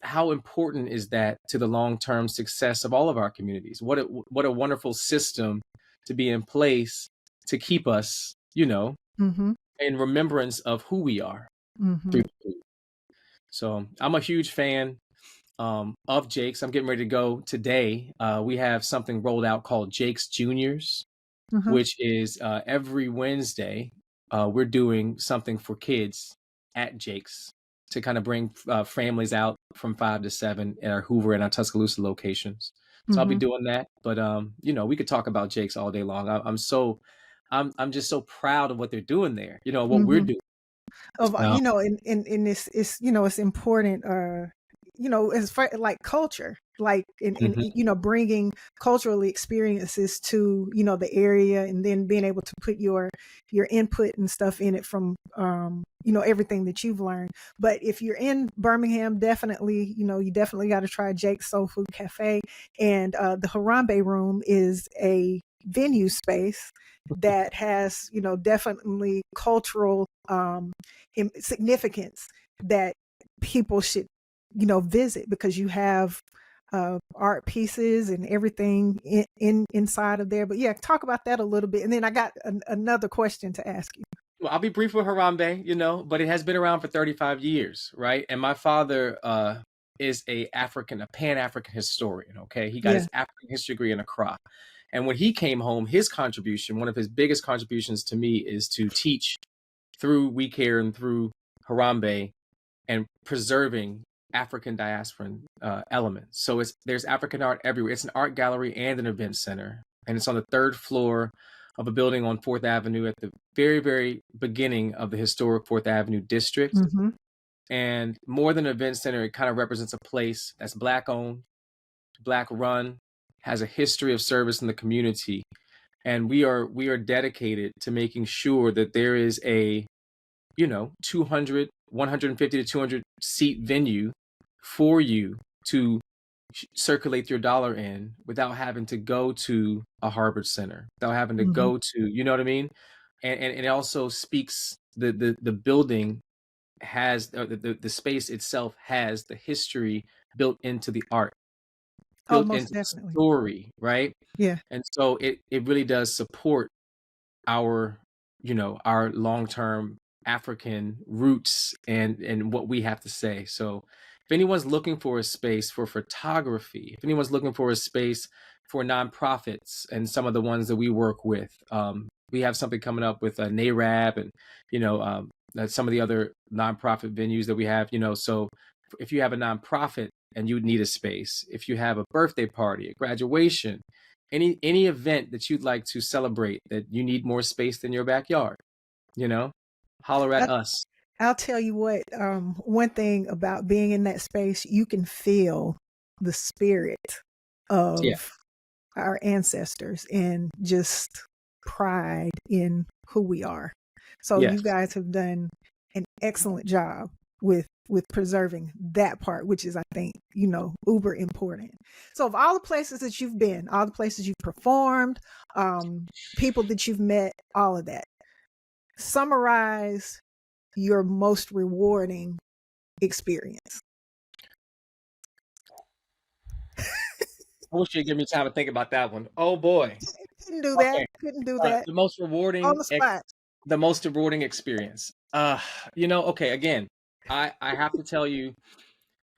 How important is that to the long-term success of all of our communities? What a wonderful system to be in place to keep us, Mm-hmm. in remembrance of who we are Mm-hmm. through food. So I'm a huge fan of Jake's. I'm getting ready to go today. We have something rolled out called Jake's Juniors, Uh-huh. which is every Wednesday. We're doing something for kids at Jake's to kind of bring families out from 5 to 7 at our Hoover and our Tuscaloosa locations. So I'll be Mm-hmm. doing that. But we could talk about Jake's all day long. I'm just so proud of what they're doing there. What we're Mm-hmm. doing. Of Um, and it's it's important as far like culture, like Mhm. bringing cultural experiences to the area, and then being able to put your input and stuff in it from everything that you've learned. But if you're in Birmingham, definitely you definitely got to try Jake's Soul Food Cafe, and the Harambe Room is a venue space that has definitely cultural significance that people should visit, because you have art pieces and everything inside of there. But yeah, talk about that a little bit, and then I got another question to ask you. Well, I'll be brief with Harambe, but it has been around for 35 years, right? And my father is a Pan-African historian, okay? He got Yeah. his African history degree in Accra. And when he came home, his contribution, one of his biggest contributions to me, is to teach through We Care and through Harambe and preserving African diasporan elements. So there's African art everywhere. It's an art gallery and an event center, and it's on the third floor of a building on 4th Avenue at the very, very beginning of the historic 4th Avenue district. Mm-hmm. And more than an event center, it kind of represents a place that's Black owned, Black run, has a history of service in the community. And we are dedicated to making sure that there is a 200, 150 to 200 seat venue for you to circulate your dollar in without having to go to a Harvard Center, without having to Mm-hmm. go to, you know what I mean? And it also speaks, the building has, the space itself has the history built into the art, Oh, built most into the definitely. story, right? Yeah. And so it really does support our our long-term African roots and what we have to say. So if anyone's looking for a space for photography, if anyone's looking for a space for nonprofits and some of the ones that we work with, we have something coming up with NARAB and some of the other nonprofit venues that we have. So if you have a nonprofit and you need a space, if you have a birthday party, a graduation, any event that you'd like to celebrate, that you need more space than your backyard, holler at I, us. I'll tell you what, one thing about being in that space, you can feel the spirit Yeah. of our ancestors and just pride in who we are. So you Yes. guys have done an excellent job with preserving that part, which is, I think, uber important. So of all the places that you've been, all the places you've performed, people that you've met, all of that, summarize your most rewarding experience. I wish you'd give me time to think about that one. Oh boy. Couldn't do that. Okay. Couldn't do All right. that on the spot. The most rewarding experience. Okay, again, I have to tell you,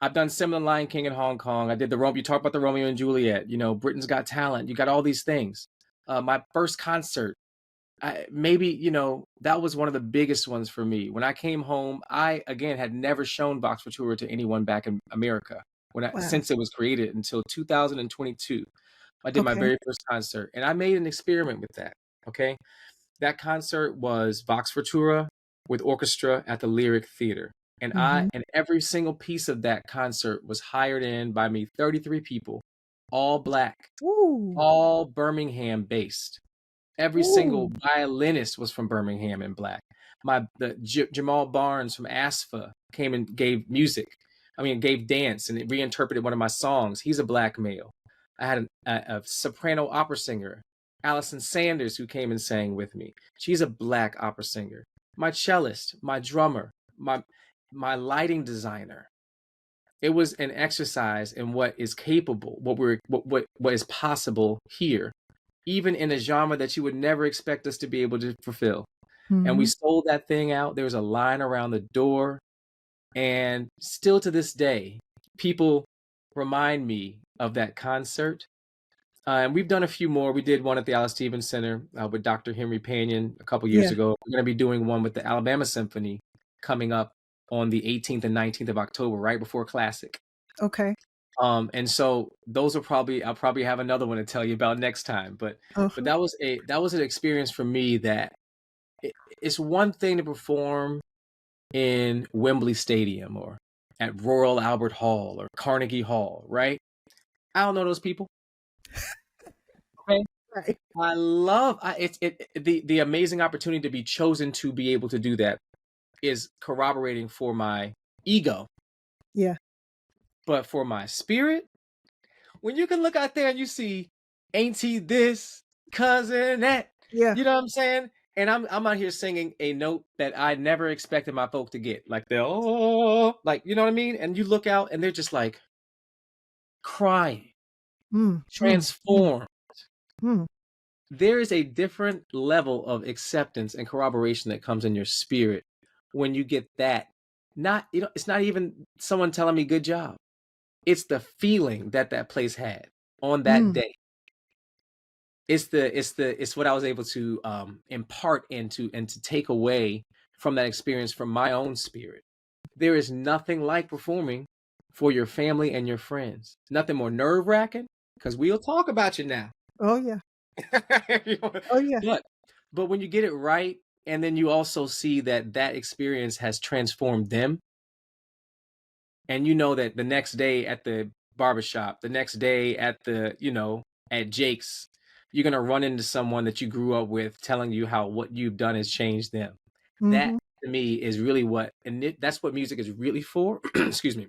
I've done similar Lion King in Hong Kong. I did you talk about the Romeo and Juliet, Britain's Got Talent. You got all these things. My first concert, maybe, that was one of the biggest ones for me. When I came home, I, again, had never shown Vox Futura to anyone back in America Wow. since it was created until 2022. I did my Okay. very first concert, and I made an experiment with that. Okay. That concert was Vox Futura with orchestra at the Lyric Theater. And Mm-hmm. every single piece of that concert was hired in by me, 33 people, all Black, Ooh. all Birmingham based. Every Ooh. single violinist was from Birmingham and Black. Jamal Barnes from ASFA came and gave music. Gave dance and reinterpreted one of my songs. He's a Black male. I had a soprano opera singer, Allison Sanders, who came and sang with me. She's a Black opera singer. My cellist, my drummer, my lighting designer. It was an exercise in what is capable, what is possible here, even in a genre that you would never expect us to be able to fulfill. And we Mm-hmm. sold that thing out. There was a line around the door. And still to this day, people remind me of that concert. And we've done a few more. We did one at the Alice Stevens Center with Dr. Henry Panion a couple years Yeah. ago. We're going to be doing one with the Alabama Symphony coming up on the 18th and 19th of October, right before Classic. Okay. And so those I'll probably have another one to tell you about next time. But Uh-huh. that was an experience for me that it's one thing to perform in Wembley Stadium or at Royal Albert Hall or Carnegie Hall, right? I don't know those people. Okay. Right. I love the amazing opportunity to be chosen to be able to do that is corroborating for my ego. Yeah. But for my spirit, when you can look out there and you see, ain't he this, cousin that, Yeah. you know what I'm saying? And I'm out here singing a note that I never expected my folk to get. Like they're, oh, like, you know what I mean? And you look out and they're just like crying, transformed. There is a different level of acceptance and corroboration that comes in your spirit when you get that. Not, you know, it's not even someone telling me good job. It's the feeling that that place had on that day. It's what I was able to impart into and to take away from that experience from my own spirit. There is nothing like performing for your family and your friends. Nothing more nerve-wracking, because we'll talk about you now. Oh yeah. Oh yeah. But when you get it right, and then you also see that that experience has transformed them, and you know that the next day at the barbershop, the next day at the, you know, at Jake's, you're going to run into someone that you grew up with telling you how what you've done has changed them. That to me is really what, and that's what music is really for. Excuse me.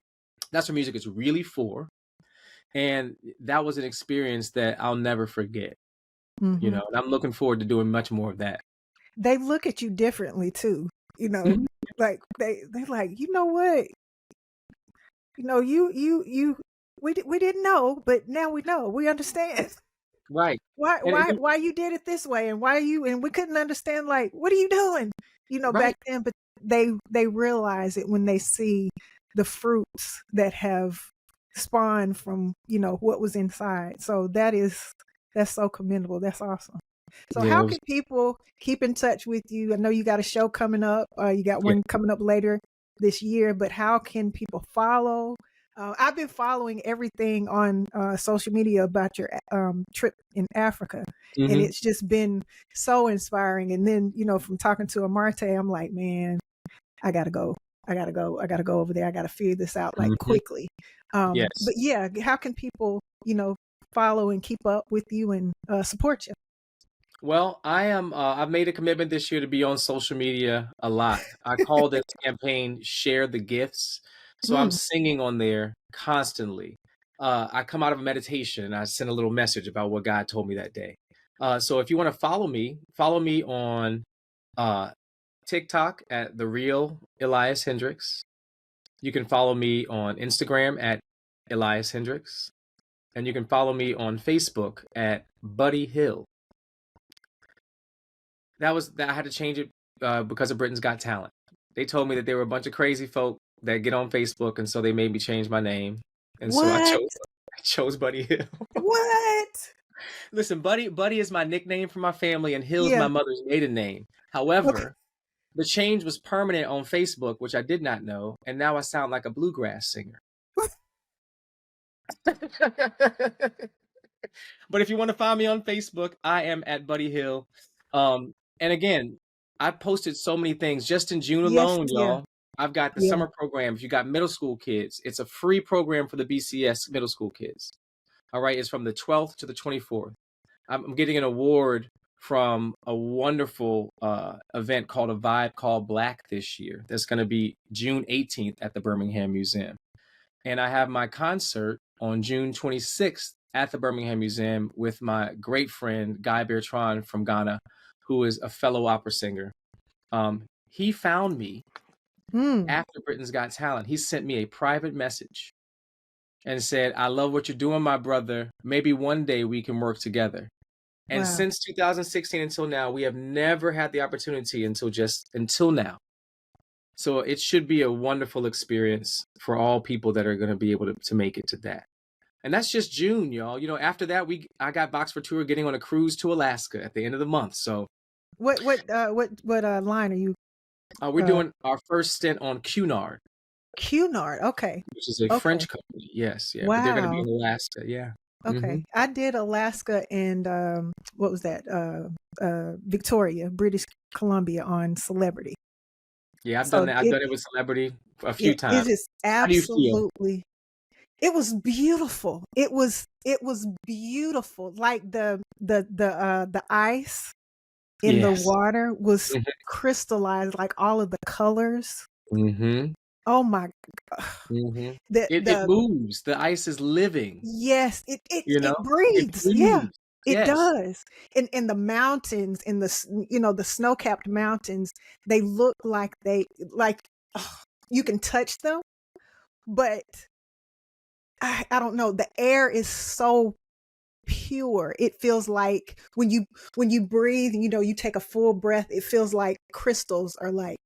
That's what music is really for. And that was an experience that I'll never forget, you know, and I'm looking forward to doing much more of that. They look at you differently too, you know, like they like, you know what, you know, we didn't know, but now we know, we understand. Right. Why you did it this way, and and we couldn't understand, like, what are you doing, you know, back then, but they realize it when they see the fruits that have spawned from, you know, what was inside. So that's so commendable. That's awesome. So how can people keep in touch with you? I know you got a show coming up. You got one coming up later this year, but how can people follow? I've been following everything on social media about your trip in Africa, and it's just been so inspiring. And then, you know, from talking to Amarte, I'm like, man, I gotta go over there. I gotta figure this out like quickly. But yeah, how can people, you know, follow and keep up with you and support you? Well, I've made a commitment this year to be on social media a lot. I call this campaign Share the Gifts. So I'm singing on there constantly. I come out of a meditation and I send a little message about what God told me that day. So if you want to follow me on TikTok at The Real Elias Hendricks. You can follow me on Instagram at Elias Hendricks. And you can follow me on Facebook at Buddy Hill. I had to change it because of Britain's Got Talent. They told me that there were a bunch of crazy folk that get on Facebook, and so they made me change my name. And so I chose Buddy Hill. What? Listen, Buddy is my nickname for my family, and Hill's my mother's maiden name. However, the change was permanent on Facebook, which I did not know, and now I sound like a bluegrass singer. But if you want to find me on Facebook, I am at Buddy Hill. And again, I posted so many things just in June alone, y'all. I've got the summer program. If you got middle school kids, it's a free program for the BCS middle school kids. All right, it's from the 12th to the 24th. I'm getting an award from a wonderful event called A Vibe Called Black this year. That's going to be June 18th at the Birmingham Museum. And I have my concert on June 26th at the Birmingham Museum with my great friend, Guy Bertrand from Ghana, who is a fellow opera singer. He found me after Britain's Got Talent. He sent me a private message and said, I love what you're doing, my brother. Maybe one day we can work together. And since 2016 until now, we have never had the opportunity until now. So it should be a wonderful experience for all people that are going to be able to make it to that. And that's just June, y'all. You know, after that, I got Vox Futura getting on a cruise to Alaska at the end of the month. So what line are you? We're doing our first stint on Cunard. Cunard, okay. Which is a French company. Yes, yeah. Wow. But they're going to be in Alaska, yeah. Okay. I did Alaska and what was that? Victoria, British Columbia on Celebrity. Yeah, I've done So that. I've done it with celebrity a few it times. is How do you feel? absolutely, it was beautiful. It was beautiful. Like the ice in the Yes. water was Mhm. crystallized, like all of the colors. Mhm. Oh my, Mhm. It the moves. The ice is living, yes, it it you know? it It breathes. Yeah, breathes. it Yes. does. In the mountains, in the snow-capped mountains, they look like like you can touch them, but I don't know. The air is so pure. It feels like when you breathe, you take a full breath, it feels like crystals are like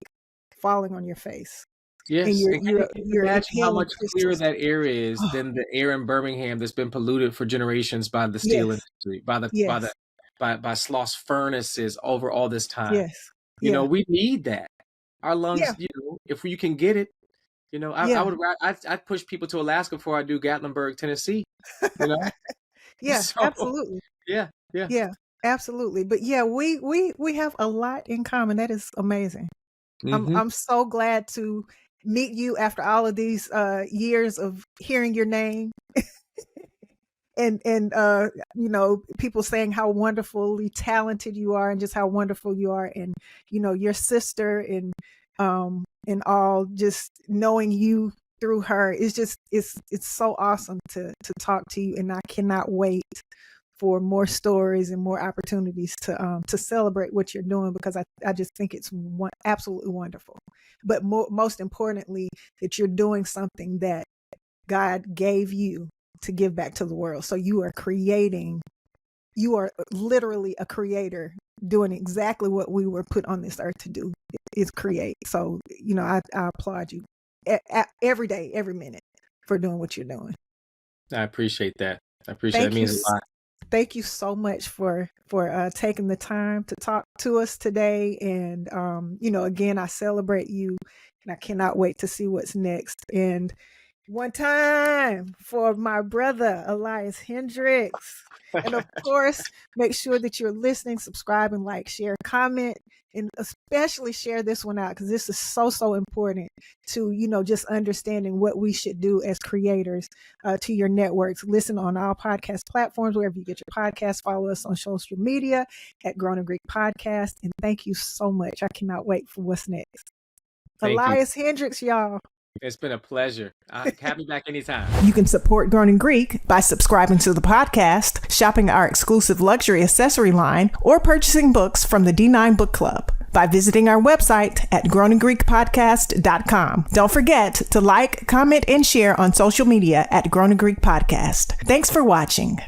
falling on your face. And Yes, you're and you're can you you're imagine how inhaling much clearer crystals. that air is Oh, than the air in Birmingham that's been polluted for generations by the steel yes. industry, by the by the Yes. by Sloss furnaces over all this time. Yes. Yeah. We need that. Our Yeah. lungs, if you can get it, I Yeah. would I'd push people to Alaska before I do Gatlinburg, Tennessee, you know? Yeah, So, absolutely. yeah, yeah. Yeah, absolutely. But yeah, we have a lot in common. That is amazing. Mhm. I'm so glad to meet you after all of these years of hearing your name and people saying how wonderfully talented you are and just how wonderful you are, and your sister and all, just knowing you through her is just it's so awesome to talk to you, and I cannot wait for more stories and more opportunities to celebrate what you're doing, because I just think it's absolutely wonderful. But most importantly, that you're doing something that God gave you to give back to the world. So you are literally a creator, doing exactly what we were put on this earth to do, is create. So, I applaud you every day, every minute, for doing what you're doing. I appreciate that. I appreciate it. It Thank you. means a lot. Thank you so much for taking the time to talk to us today. And again, I celebrate you, and I cannot wait to see what's next. And one time for my brother, Elias Hendricks. And of course, make sure that you're listening, subscribe, and like, share, comment, and especially share this one out, because this is so, so important to, just understanding what we should do as creators, to your networks. Listen on all podcast platforms, wherever you get your podcasts. Follow us on social media at Grown and Greek Podcast. And thank you so much. I cannot wait for what's next. Thank you. Elias Hendricks, y'all. It's been a pleasure. Have me back anytime. You can support Grown and Greek by subscribing to the podcast, shopping our exclusive luxury accessory line, or purchasing books from the D9 Book Club by visiting our website at grownandgreekpodcast.com. Don't forget to like, comment, and share on social media at Grown and Greek Podcast. Thanks for watching.